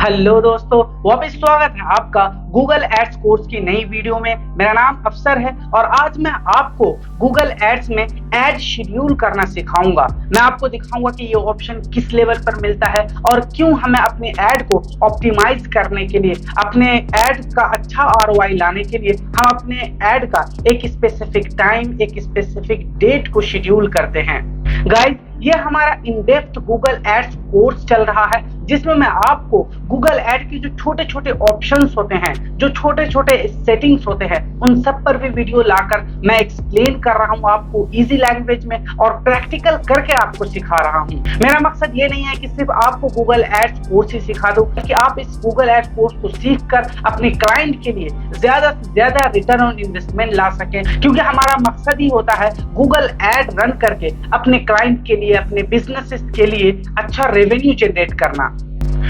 Hello दोस्तों, वापस स्वागत है आपका गूगल एड्स कोर्स की नई वीडियो में। मेरा नाम अफसर है और आज मैं आपको गूगल एड्स में एड शेड्यूल करना सिखाऊंगा। मैं आपको दिखाऊंगा कि ये ऑप्शन किस लेवल पर मिलता है और क्यों हमें अपने ऐड को ऑप्टिमाइज करने के लिए, अपने ऐड का अच्छा आरओआई लाने के लिए हम अपने ऐड का एक स्पेसिफिक टाइम, एक स्पेसिफिक डेट को शेड्यूल करते हैं। गाइस, ये हमारा in depth Google ads course चल रहा है जिसमें मैं आपको गूगल एड की जो छोटे छोटे ऑप्शंस होते हैं, जो छोटे छोटे सेटिंग्स होते हैं, उन सब पर भी वीडियो लाकर मैं एक्सप्लेन कर रहा हूं आपको इजी लैंग्वेज में और प्रैक्टिकल करके आपको सिखा रहा हूं। मेरा मकसद ये नहीं है कि सिर्फ आपको गूगल एड्स कोर्स ही सिखा दूं, कि आप इस गूगल एड्स कोर्स को सीख कर अपने क्लाइंट के लिए ज्यादा से ज्यादा रिटर्न ऑन इन्वेस्टमेंट ला सकें, क्योंकि हमारा मकसद ही होता है गूगल एड रन करके अपने क्लाइंट के लिए, अपने बिजनेस के लिए अच्छा रेवेन्यू जनरेट करना।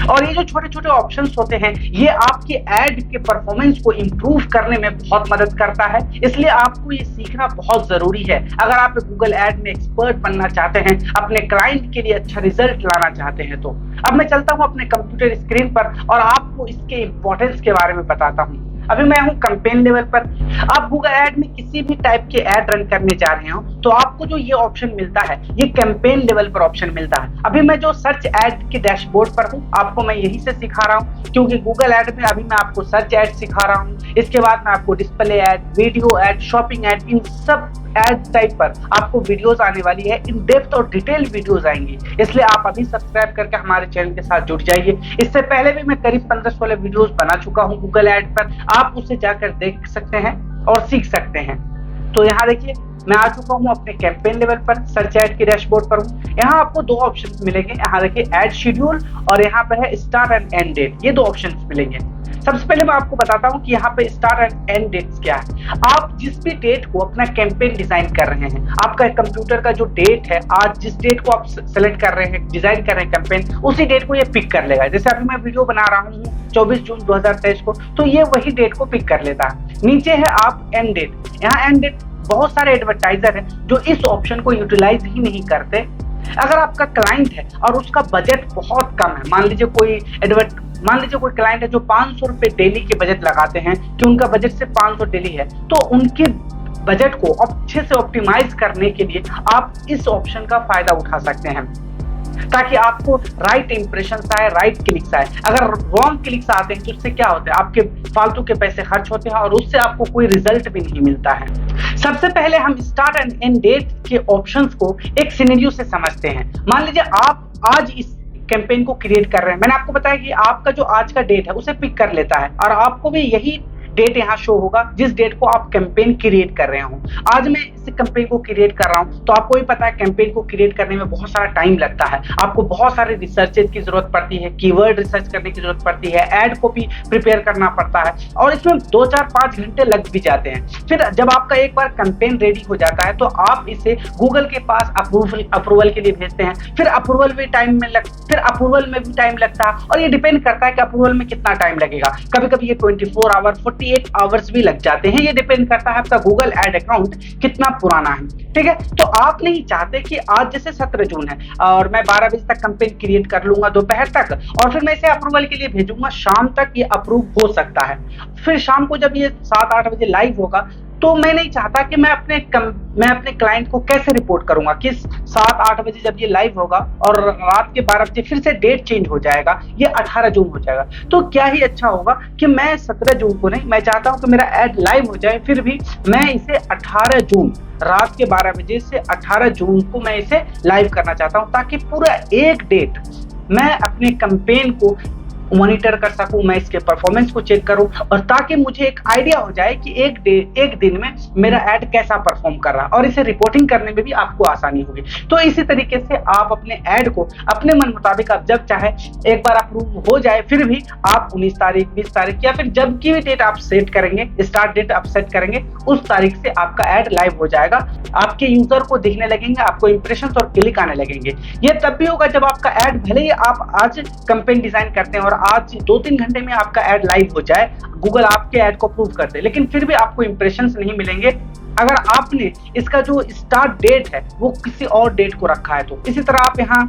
और ये जो छोटे छोटे ऑप्शंस होते हैं, ये आपके ऐड के परफॉर्मेंस को इंप्रूव करने में बहुत मदद करता है, इसलिए आपको ये सीखना बहुत जरूरी है। अगर आप गूगल ऐड में एक्सपर्ट बनना चाहते हैं, अपने क्लाइंट के लिए अच्छा रिजल्ट लाना चाहते हैं, तो अब मैं चलता हूं अपने कंप्यूटर स्क्रीन पर और आपको इसके इंपॉर्टेंस के बारे में बताता हूं। अभी मैं हूं कैंपेन लेवल पर। आप गूगल ऐड में किसी भी टाइप के ऐड रन करने जा रहे हो तो आपको जो ये ऑप्शन मिलता है, ये कैंपेन लेवल पर ऑप्शन मिलता है। अभी मैं जो सर्च ऐड के डैशबोर्ड पर हूं, आपको मैं यही से सिखा रहा हूं, क्योंकि गूगल ऐड में अभी मैं आपको सर्च ऐड सिखा रहा हूं, इसके बाद मैं आपको display ad, video ad, shopping ad, इन सब ऐड टाइप पर आपको वीडियोस आने वाली है। इन डेप्थ और डिटेल वीडियोस आएंगी, इसलिए आप अभी सब्सक्राइब करके हमारे चैनल के साथ जुड़ जाइए। इससे पहले भी मैं करीब 15-16 वीडियोस बना चुका हूं गूगल ऐड पर, आप उसे जाकर देख सकते हैं और सीख सकते हैं। तो यहाँ देखिए, मैं आ चुका हूँ अपने कैंपेन लेवल पर, सर्च ऐड के डैशबोर्ड पर हूँ। यहाँ आपको दो ऑप्शन मिलेंगे, यहाँ देखिए ऐड शेड्यूल और यहाँ पे है स्टार्ट एंड एंड डेट, ये दो ऑप्शन मिलेंगे। सबसे पहले मैं आपको बताता हूँ कि यहाँ पे स्टार्ट एंड एंड डेट्स क्या है। आप जिस भी डेट को अपना कैंपेन डिजाइन कर रहे हैं, आपका कंप्यूटर का जो डेट है, आज जिस डेट को आप सेलेक्ट कर रहे हैं, डिजाइन कर रहे हैं कैंपेन, उसी डेट को ये पिक कर लेगा। जैसे अभी मैं वीडियो बना रहा हूँ 24 जून 2023 को, तो ये वही डेट को पिक कर लेता है। नीचे है आप एंड डेट। यहाँ एंड डेट बहुत सारे एडवर्टाइजर हैं जो इस ऑप्शन को यूटिलाइज ही नहीं करते। अगर आपका क्लाइंट है और उसका बजट बहुत कम है, मान लीजिए कोई क्लाइंट है जो 500 रुपए डेली के बजट लगाते हैं, कि उनका बजट सिर्फ 500 डेली है, तो उनके बजट को अच्छे से ऑप्टिमाइज करने के लिए आप इस ऑप्शन का फायदा उठा सकते हैं, ताकि आपको राइट इंप्रेशन आए, राइट क्लिक्स आए। अगर रॉन्ग क्लिक्स आते हैं तो उससे क्या होता है, आपके फालतू के पैसे खर्च होते हैं और उससे आपको कोई रिजल्ट भी नहीं मिलता है। सबसे पहले हम स्टार्ट एंड एंड डेट के ऑप्शंस को एक सिनेरियो से समझते हैं। मान लीजिए आप आज इस कैंपेन को क्रिएट कर रहे हैं। मैंने आपको बताया कि आपका जो आज का डेट है उसे पिक कर लेता है और आपको भी यही डेट यहाँ शो होगा जिस डेट को आप कैंपेन क्रिएट कर रहे हो। आज मैं इस कैंपेन को क्रिएट कर रहा हूँ, तो आपको भी पता है कैंपेन को क्रिएट करने में बहुत सारा टाइम लगता है, आपको बहुत सारे रिसर्चेज की जरूरत पड़ती है, कीवर्ड रिसर्च करने की जरूरत पड़ती है, एड कॉपी प्रिपेयर करना पड़ता है और इसमें 2-4-5 घंटे लग भी जाते हैं। फिर जब आपका एक बार कैंपेन रेडी हो जाता है तो आप इसे गूगल के पास अप्रूवल के लिए भेजते हैं। फिर अप्रूवल में भी टाइम लगता है और ये डिपेंड करता है कि अप्रूवल में कितना टाइम लगेगा। कभी कभी ये 24 आवर 48 आवर्स भी लग जाते हैं, ये डिपेंड करता है आपका गूगल एड अकाउंट कितना पुराना है। ठीक है, तो आप नहीं चाहते कि आज जैसे 17 जून है और मैं 12 बजे तक कैंपेन क्रिएट कर लूंगा दोपहर तक, और फिर मैं इसे अप्रूवल के लिए भेजूंगा, शाम तक ये अप्रूव हो सकता है। फिर शाम को जब ये 7-8 बजे लाइव होगा, तो मैं नहीं चाहता कि मैं अपने क्लाइंट को कैसे रिपोर्ट करूंगा कि 7-8 बजे जब ये लाइव होगा और रात के 12 बजे फिर से डेट चेंज हो जाएगा, ये 18 जून हो जाएगा। तो क्या ही अच्छा होगा कि मैं 17 जून को नहीं, मैं चाहता हूं कि मेरा ऐड लाइव हो जाए, फिर भी मैं इसे 18 जून रात के 12 बजे से 18 जून को मैं इसे लाइव करना चाहता हूं, ताकि पूरा एक डेट मैं अपने कैंपेन को मॉनिटर कर सकूं, मैं इसके परफॉर्मेंस को चेक करूं, और ताकि मुझे एक आइडिया हो जाए कि एक दिन में मेरा ऐड कैसा परफॉर्म कर रहा है, और इसे रिपोर्टिंग करने में भी आपको आसानी होगी। तो इसी तरीके से आप अपने ऐड को अपने मन मुताबिक आप जब चाहे, एक बार अप्रूव हो जाए फिर भी आप 19 तारीख, 20 तारीख या फिर जब की भी डेट आप सेट करेंगे, स्टार्ट डेट आप सेट करेंगे, उस तारीख से आपका ऐड लाइव हो जाएगा। आपके यूजर को दिखने लगेंगे, आपको इंप्रेशन और क्लिक आने लगेंगे। ये तब भी होगा जब आपका ऐड, भले ही आप आज कैंपेन डिजाइन करते हैं और आज 2-3 घंटे में आपका ऐड लाइव हो जाए, गूगल आपके ऐड को अप्रूव कर दे, लेकिन फिर भी आपको इंप्रेशंस नहीं मिलेंगे अगर आपने इसका जो स्टार्ट डेट है वो किसी और डेट को रखा है। तो इसी तरह आप यहाँ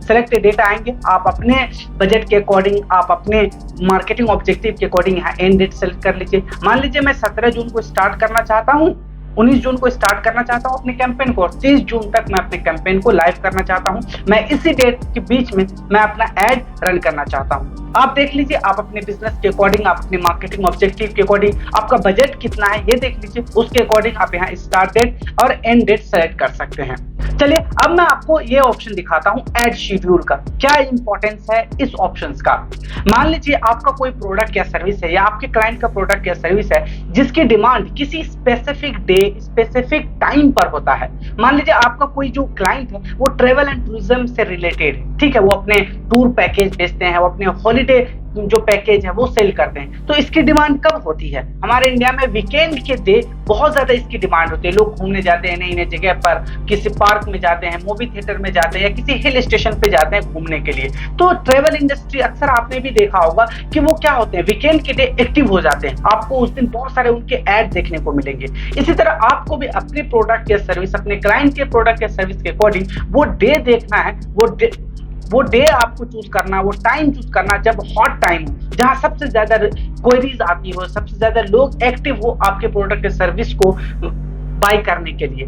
सेलेक्ट डेटा आएंगे, आप अपने बजट के अकॉर्डिंग, आप अपने मार्केटिंग ऑब्जेक्टिव के अकॉर्डिंग यहाँ एंड डेट सेलेक्ट कर लीजिए। मान लीजिए मैं 17 जून को स्टार्ट करना चाहता हूँ, 19 जून को स्टार्ट करना चाहता हूँ अपने कैंपेन को, और 30 जून तक मैं अपने कैंपेन को लाइव करना चाहता हूँ। मैं इसी डेट के बीच में मैं अपना एड रन करना चाहता हूँ। आप देख लीजिए, आप अपने बिजनेस के अकॉर्डिंग, आप अपने मार्केटिंग ऑब्जेक्टिव के अकॉर्डिंग, आपका बजट कितना है ये देख लीजिए, उसके अकॉर्डिंग आप यहाँ स्टार्ट डेट और एंड डेट सेलेक्ट कर सकते हैं। चलिए अब मैं आपको ये ऑप्शन दिखाता हूँ एड शेड्यूल का, क्या इंपॉर्टेंस है इस ऑप्शंस का। मान लीजिए आपका कोई प्रोडक्ट या सर्विस है, या आपके क्लाइंट का प्रोडक्ट या सर्विस है जिसकी डिमांड किसी स्पेसिफिक डे, स्पेसिफिक टाइम पर होता है। मान लीजिए आपका कोई जो क्लाइंट है वो ट्रेवल एंड टूरिज्म से रिलेटेड है, ठीक है, वो अपने टूर पैकेज बेचते हैं, वो अपने हॉलीडे जो पैकेज है वो सेल करते हैं। तो इसकी डिमांड कब होती है? हमारे इंडिया में वीकेंड के डे बहुत ज्यादा इसकी डिमांड होती है। लोग घूमने जाते हैं नई नई जगह पर, किसी पार्क में जाते हैं, मूवी थिएटर में जाते हैं, या किसी हिल स्टेशन पे जाते हैं घूमने के लिए। तो ट्रेवल इंडस्ट्री अक्सर आपने भी देखा होगा कि वो क्या होते हैं, वीकेंड के डे एक्टिव हो जाते हैं। आपको उस दिन बहुत सारे उनके एड देखने को मिलेंगे। इसी तरह आपको भी अपने प्रोडक्ट या सर्विस, अपने क्लाइंट के प्रोडक्ट या सर्विस के अकॉर्डिंग वो डे देखना है, वो डे आपको चूज करना, वो टाइम चूज करना जब हॉट टाइम हो, जहां सबसे ज्यादा क्वेरीज आती हो, सबसे ज्यादा लोग एक्टिव हो आपके प्रोडक्ट या सर्विस को बाय करने के लिए।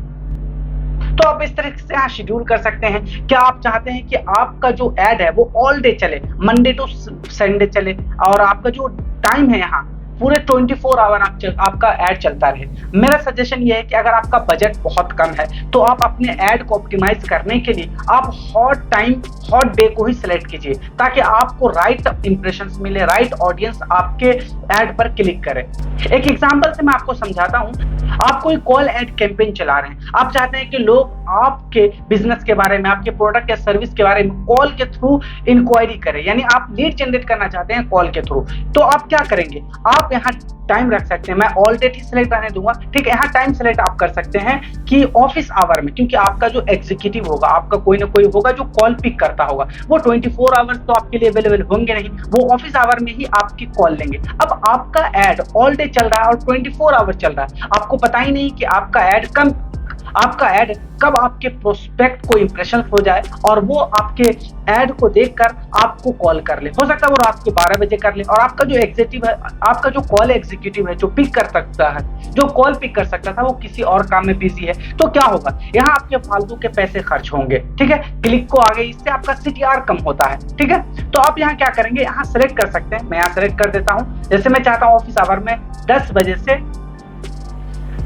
तो आप इस तरह से यहाँ शेड्यूल कर सकते हैं। क्या आप चाहते हैं कि आपका जो एड है वो ऑल डे चले, मंडे टू संडे चले, और आपका जो टाइम है यहाँ पूरे 24 आवर आपका एड चलता रहे? मेरा सजेशन ये है कि अगर आपका बजट बहुत कम है तो आप अपने एड को ऑप्टिमाइज करने के लिए आप हॉट टाइम, हॉट डे को ही सिलेक्ट कीजिए, ताकि आपको राइट इंप्रेशंस मिले, राइट ऑडियंस आपके एड पर क्लिक करे। एक एग्जांपल से मैं आपको समझाता हूँ। आप कोई कॉल एड कैंपेन चला रहे हैं, आप चाहते हैं कि लोग आपके बिजनेस के बारे में, आपके प्रोडक्ट या सर्विस के बारे में कॉल के थ्रू इंक्वायरी करें, यानी आप लीड जनरेट करना चाहते हैं कॉल के थ्रू। तो आप क्या करेंगे, आप यहाँ टाइम रख सकते हैं, मैं ऑल डेट ही सिलेक्ट रहने दूंगा, ठीक है। यहाँ टाइम सिलेक्ट आप कर सकते हैं कि ऑफिस आवर में, क्योंकि आपका जो एग्जीक्यूटिव होगा, आपका कोई ना कोई होगा जो कॉल पिक करता होगा, वो 24 आवर्स तो आपके लिए अवेलेबल होंगे नहीं, वो ऑफिस आवर में ही आपकी कॉल लेंगे। अब आपका एड ऑल डे चल रहा है और 24 आवर चल रहा है, आपको पता ही नहीं कि आपका एड कब आपके प्रोस्पेक्ट को इंप्रेशन हो जाए और वो आपके एड को देखकर आपको कॉल कर ले। हो सकता है वो रात के 12 बजे कर ले, और आपका जो एग्जीक्यूटिव है, आपका जो कॉल एग्जीक्यूटिव है, जो पिक कर सकता है, जो कॉल पिक कर सकता था, वो किसी और काम में बिजी है। तो क्या होगा, यहाँ आपके फालतू के पैसे खर्च होंगे, ठीक है। क्लिक को आगे, इससे आपका CTR कम होता है, ठीक है। तो आप यहाँ क्या करेंगे, यहाँ सेलेक्ट कर सकते हैं। मैं यहाँ सेलेक्ट कर देता हूँ। जैसे मैं चाहता हूँ ऑफिस आवर में 10 बजे से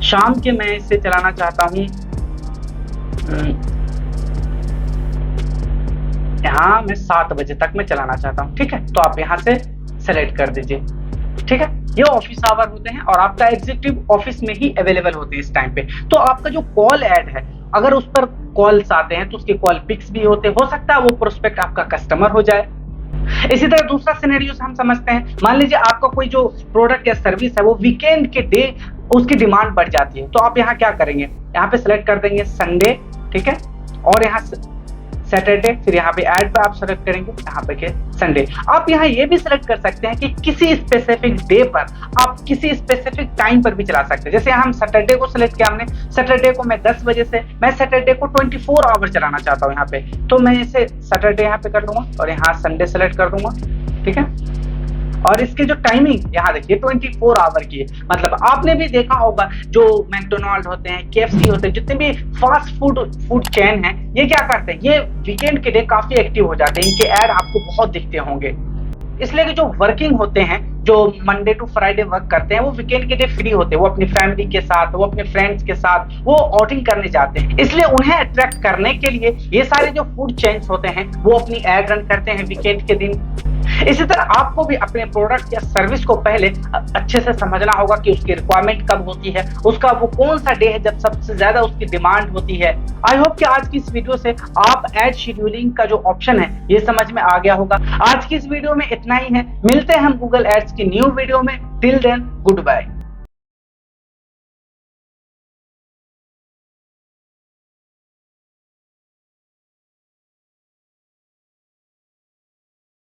शाम के मैं इसे चलाना चाहता हूँ, यहाँ मैं 7 बजे तक मैं चलाना चाहता हूँ, ठीक है। तो आप यहाँ से सेलेक्ट कर दीजिए, ठीक है। ये ऑफिस आवर होते हैं और आपका एग्जीक्यूटिव ऑफिस में ही अवेलेबल होते हैं इस टाइम पे। तो आपका जो कॉल ऐड है, अगर उस पर कॉल्स आते हैं तो उसके कॉल पिक्स भी होते हैं, हो सकता है वो प्रोस्पेक्ट आपका कस्टमर हो जाए। इसी तरह दूसरा सिनेरियो हम समझते हैं। मान लीजिए आपका कोई जो प्रोडक्ट या सर्विस है वो वीकेंड के डे उसकी डिमांड बढ़ जाती है। तो आप यहाँ क्या करेंगे, यहाँ पे सेलेक्ट कर देंगे संडे, ठीक है, और यहाँ सैटरडे, फिर यहाँ पे ऐड पे आप सेलेक्ट करेंगे, यहाँ पे के संडे। आप यहाँ ये भी सेलेक्ट कर सकते हैं कि किसी स्पेसिफिक डे पर आप किसी स्पेसिफिक टाइम पर भी चला सकते हैं। जैसे हम सैटरडे को सेलेक्ट किया हमने, सैटरडे को मैं 10 बजे से, मैं सैटरडे को 24 आवर चलाना चाहता हूँ यहाँ पे, तो मैं इसे सैटरडे यहाँ पे कर लूंगा और यहाँ संडे सेलेक्ट कर दूंगा, ठीक है। और इसके जो टाइमिंग यहाँ देखिए 24 आवर की है। मतलब आपने भी देखा होगा जो मैकडोनाल्ड होते हैं, KFC होते हैं, जितने भी फास्ट फूड चेन हैं, ये क्या करते हैं, ये वीकेंड के डे काफी एक्टिव हो जाते हैं, इनके ऐड आपको बहुत दिखते होंगे। इसलिए कि जो वर्किंग होते हैं, जो मंडे टू फ्राइडे वर्क करते हैं, वो वीकेंड के डे फ्री होते हैं, वो अपनी फैमिली के साथ, वो अपने फ्रेंड्स के साथ वो आउटिंग करने जाते हैं। इसलिए उन्हें अट्रैक्ट करने के लिए ये सारे जो फूड चेन्स होते हैं वो अपनी एड रन करते हैं वीकेंड के दिन। इसी तरह आपको भी अपने प्रोडक्ट या सर्विस को पहले अच्छे से समझना होगा कि उसकी रिक्वायरमेंट कब होती है, उसका वो कौन सा डे है जब सबसे ज्यादा उसकी डिमांड होती है। आई होप कि आज की इस वीडियो से आप एड शेड्यूलिंग का जो ऑप्शन है ये समझ में आ गया होगा। आज की इस वीडियो में इतना ही है, मिलते हैं हम गूगल एड्स की न्यू वीडियो में। Till then good bye.